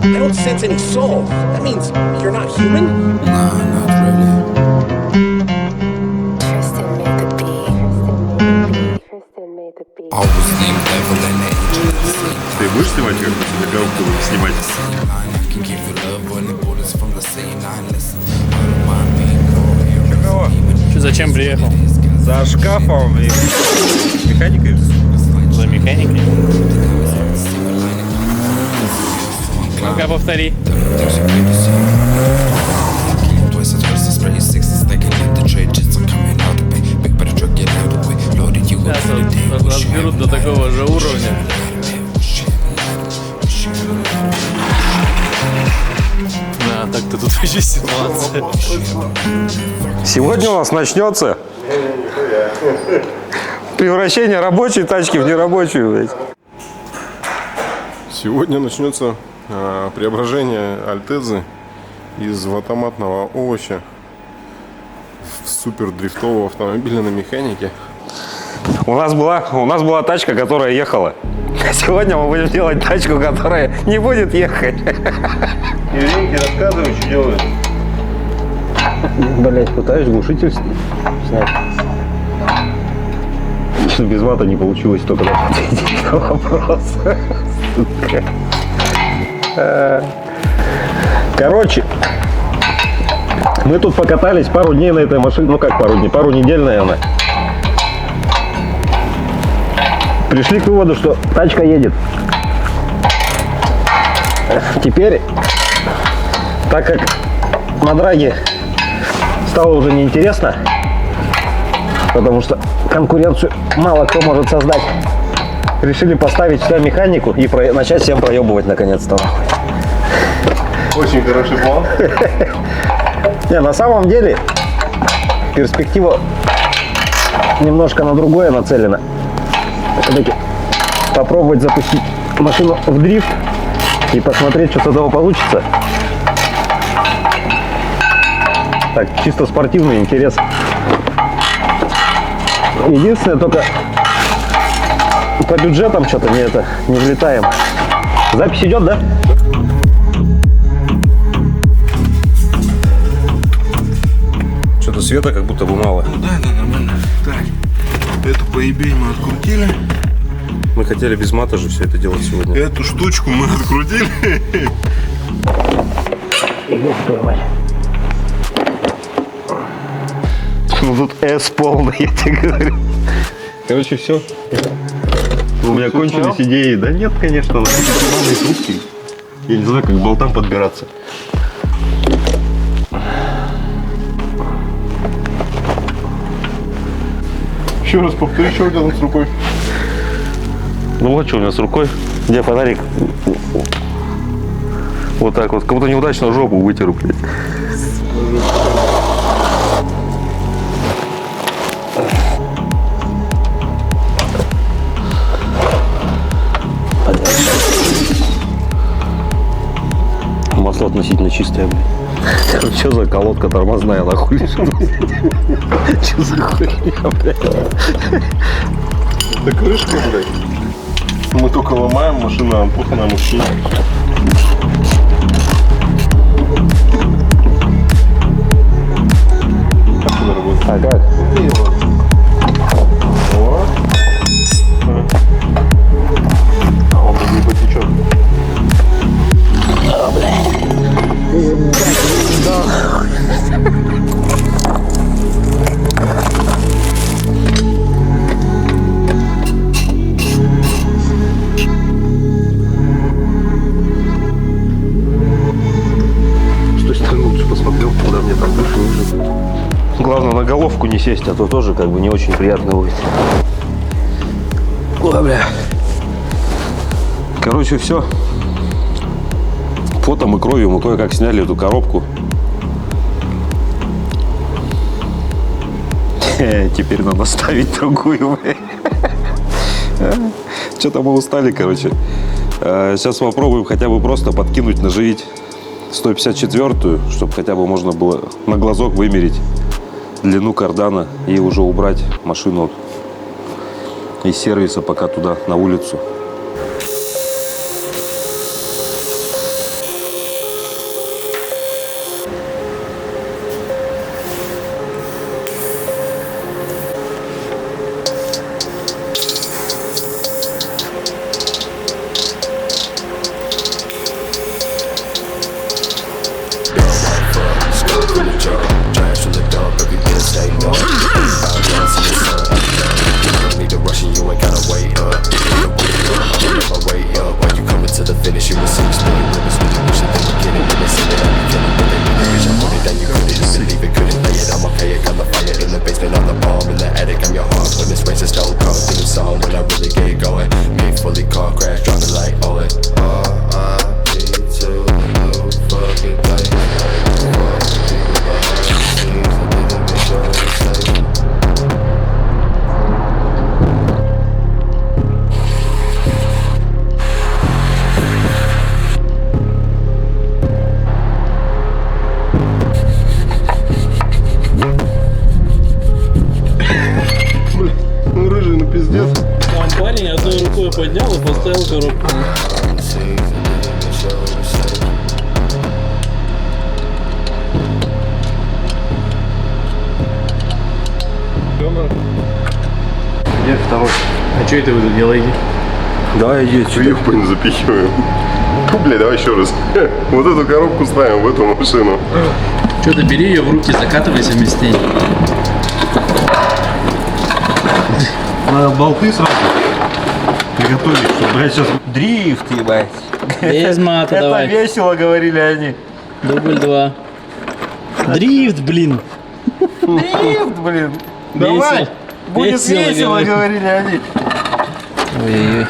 I don't sense any soul. That means you're not human? Nah, not really. Tristan made the beat. Tristan made the beat. I was named Devil and Angel at the same time. Ты будешь снимать как-то себе галку снимать? Same line, I can give you love when the bullets from the same line. Listen, I don't mind being loyal. Че, зачем приехал? За шкафом и механикой. За механикой? Ну-ка, повтори. Twice as fast as spray sixes, they can let the trade jets are coming out of bay. Big better truck, get out of the way. Loaded you up Сейчас for the day. вот разберут до такого же уровня. Да, так-то тут вообще ситуация. Сегодня у нас начнется превращение рабочей тачки в нерабочую, блядь. Сегодня начнется преображение Альтезы из автоматного овоща в супер дрифтового автомобиля на механике. У нас была тачка, которая ехала. Сегодня мы будем делать тачку, которая не будет ехать. Иринки, рассказывай, что делают. Блять, пытаюсь глушитель снять. Что без мата не получилось, только надо ответить на вопрос. Сука. Короче, мы тут покатались пару дней на этой машине. Ну как пару дней, пару недель, наверное. Пришли к выводу, что тачка едет. Теперь, так как на драге стало уже неинтересно, потому что конкуренцию мало кто может создать, решили поставить сюда механику и начать всем проебывать наконец-то. Очень хороший план. Не, на самом деле перспектива немножко на другое нацелена. Все-таки попробовать запустить машину в дрифт и посмотреть, что с этого получится. Так, чисто спортивный интерес. Единственное, только по бюджетам что-то не влетаем. Запись идет, да? Что-то света как будто бы мало. Да, нормально. Так, эту по eBay мы открутили. Мы хотели без мата же все это делать сегодня. Эту штучку мы открутили. Ну тут S полный, я тебе говорю. Короче, все. У меня кончились идеи. Да нет, конечно, но эти трубки. Я не знаю, как к болтам подбираться. Еще раз повтори, что у тебя с рукой. Ну вот что у меня с рукой. Где фонарик? Вот так вот. Как будто неудачно жопу вытер, блядь. Масло относительно чистое, блядь. Что за колодка тормозная, нахуй лежит? Что за хуйня, блядь? Да крышка, блядь. Мы только ломаем, машина плохо нам учить. Как она работает? А как? Вот. Он не потечет. С той стороны лучше посмотрел, куда мне там выше уже. Главное на головку не сесть, а то тоже как бы не очень приятно будет. Ой, бля. Короче, все. Потом и кровью мы кое-как сняли эту коробку. Теперь надо ставить другую. Что-то мы устали, короче. Сейчас попробуем хотя бы просто подкинуть, наживить 154-ю, чтобы хотя бы можно было на глазок вымерить длину кардана и уже убрать машину из сервиса пока туда, на улицу. Ну, рыжий, ну пиздец. Там парень одной рукой поднял и поставил коробку. Где второй? А что это вы тут делаете? Давай иди сюда. Ёпань, запихиваем. Ну, бля, давай еще раз. Вот эту коробку ставим в эту машину. Что-то бери ее в руки, закатывайся вместе с ней. Надо болты сразу приготовить, чтобы, блядь, сейчас дрифт, ебать. Без мата, Это давай. весело, говорили они. Дубль 2. Дрифт, блин. Дрифт, блин. Давай. Будет весело, говорили они. Ой-ой-ой.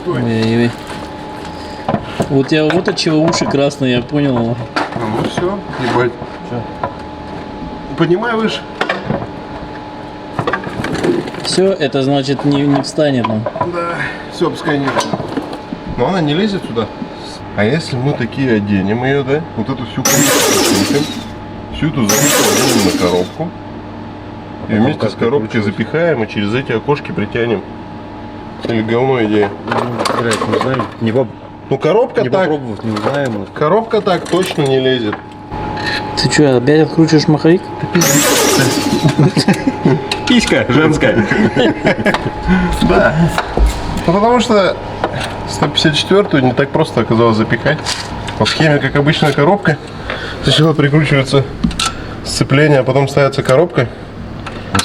Ой-ой-ой. Вот я вот от чего уши красные, я понял. Ну все, ебать. Поднимай выше. Все, это значит не встанет нам. Да, все, пускай не. Но она не лезет туда. А если мы такие оденем ее, да? Вот эту всю коробку, всю эту замку оденем на коробку. И вместе с коробкой запихаем и через эти окошки притянем. Или говно идея. Блядь, не знаю. Ну коробка Не так. попробовав, не узнаем. Коробка так точно не лезет. Ты что, опять откручиваешь маховик? Писька женская. Да. Ну потому что 154-ю не так просто оказалось запихать. По схеме, как обычная коробка. Сначала прикручивается сцепление, а потом ставится коробка.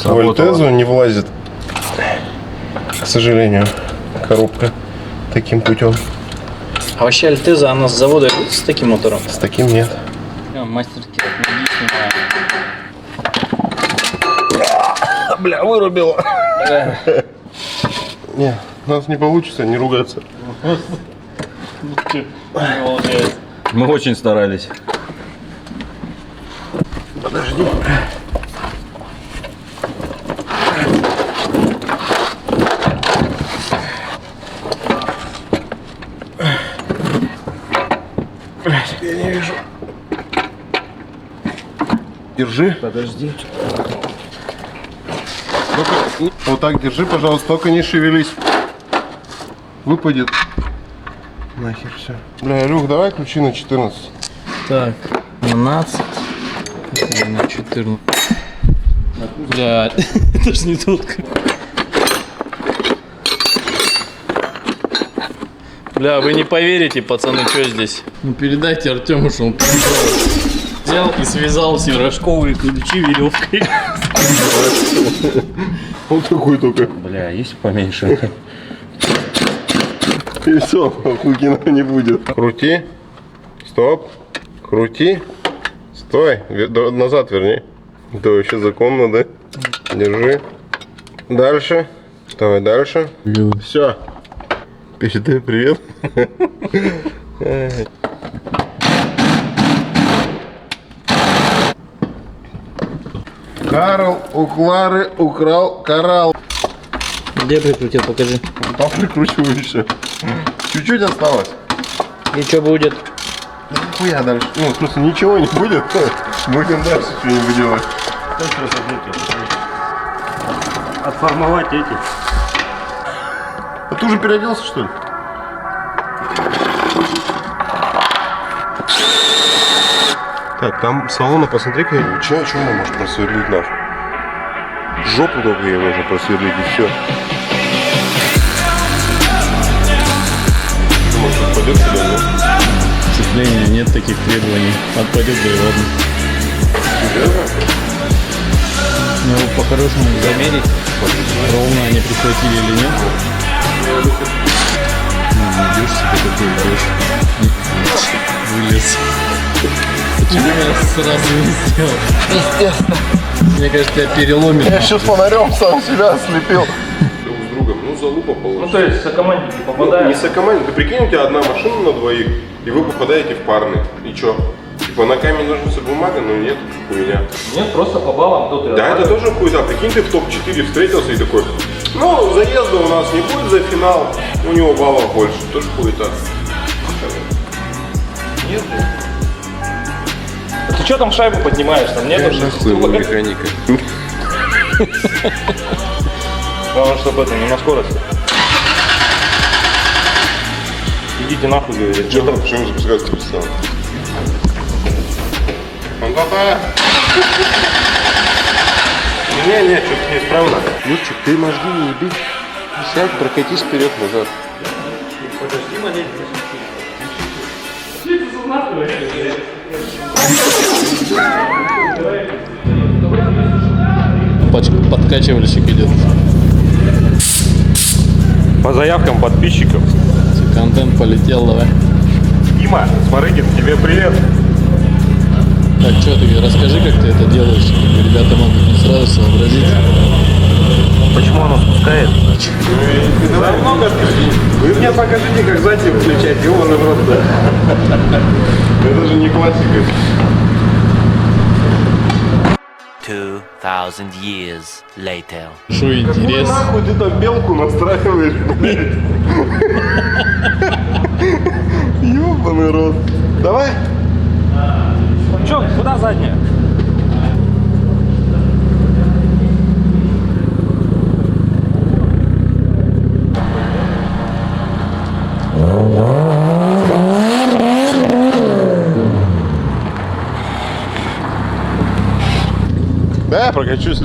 В Альтезу не влазит. К сожалению, коробка таким путем. А вообще Альтеза, она с завода идет с таким мотором? С таким нет. Мастерки, иди снимаю. Бля, вырубила. Не, у нас не получится не ругаться. Мы очень старались. Подожди. Блядь, я не вижу. Держи. Подожди. Только... Вот так держи, пожалуйста, только не шевелись. Выпадет. Нахер все. Бля, Люк, давай ключи на 14. Так, 12. Или на 14. Бля, это ж не тот. Бля, вы не поверите, пацаны, что здесь. Ну передайте Артему, что он взял и связал все рожковые ключи веревкой. Вот такой только. Бля, есть поменьше? И все, Хугина не будет. Крути. Стоп. Крути. Стой. Назад верни. Это вообще законно, да? Держи. Дальше. Давай дальше. Все. Передай привет. Карл у Клары украл коралл. Где прикрутил, покажи. Там прикручиваю еще. Чуть-чуть осталось. И что будет? Нихуя дальше. Ну, в смысле, ничего не будет. Будем дальше что-нибудь делать. Отформовать эти Ты уже переоделся, что ли? Так, там салона, посмотри-ка, что она может просверлить нахуй? Жопу только ей можно просверлить и все. Может, отпадет или нет? Сцепления нет таких требований. Отпадет, да и ладно. Ну, по-хорошему замерить, ровно они прихватили или нет. Идешь себе такой, идешь. Вылез. Почему я сразу не сделал? Естественно. Мне кажется, тебя переломит. Я еще с фонарем сам себя ослепил. Друг с другом, ну залупа получится. Ну, то есть сокомандники Не попадают. сокомандник. Ты прикинь, у тебя одна машина на двоих, и вы попадаете в парный. И чё? Типа на камень ножницы бумага, но нет, хуйня. Нет, просто по баллам кто-то. Да, это тоже хуйня. Прикинь, ты в топ-4 встретился и такой, ну, заезда у нас не будет за финал, у него баллов больше. Тоже хуйта. Нет. Ты что там шайбу поднимаешь? Там нету механика. Главное, чтобы это не на скорости. Идите нахуй, говорит. Что там, почему запускать перестал? Не, что-то неисправно. Юрчик, ты мозги не еби. Сядь, прокатись вперед-назад. Подожди, маленько. Подкачивальщик идет. По заявкам подписчиков. Контент полетел, давай. Дима, Сморыгин, тебе привет. Так, что ты, расскажи, как ты это делаешь. Ребята могут не сразу сообразить. Почему оно спускает? Вы мне покажите, как затем включать, ёбаный в рот, да. Это же не классика. 2000 years later. Что Какую интересно? нахуй ты там белку настраиваешь, блядь? Ёбаный рот. Давай. Че, куда задняя? Да, я прокачусь.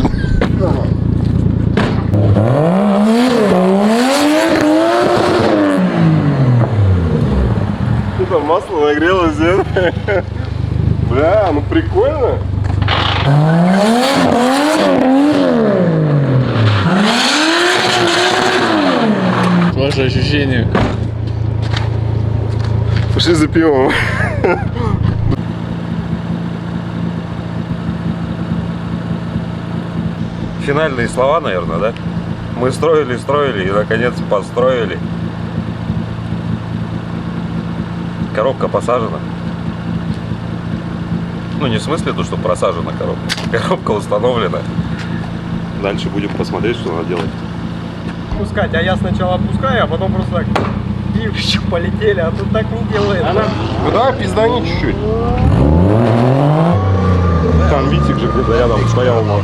Что-то масло нагрелось, да? Бля, ну прикольно. Ваши ощущения? Пошли за пивом. Финальные слова, наверное, да? Мы строили и, наконец, построили. Коробка посажена. Ну, не в смысле то, что просажена коробка. Коробка установлена. Дальше будем посмотреть, что надо делать. Пускать, а я сначала опускаю, а потом просто так полетели, а тут так не делает. Ну да, пиздани чуть-чуть. Там Витик же где-то рядом стоял. Ой,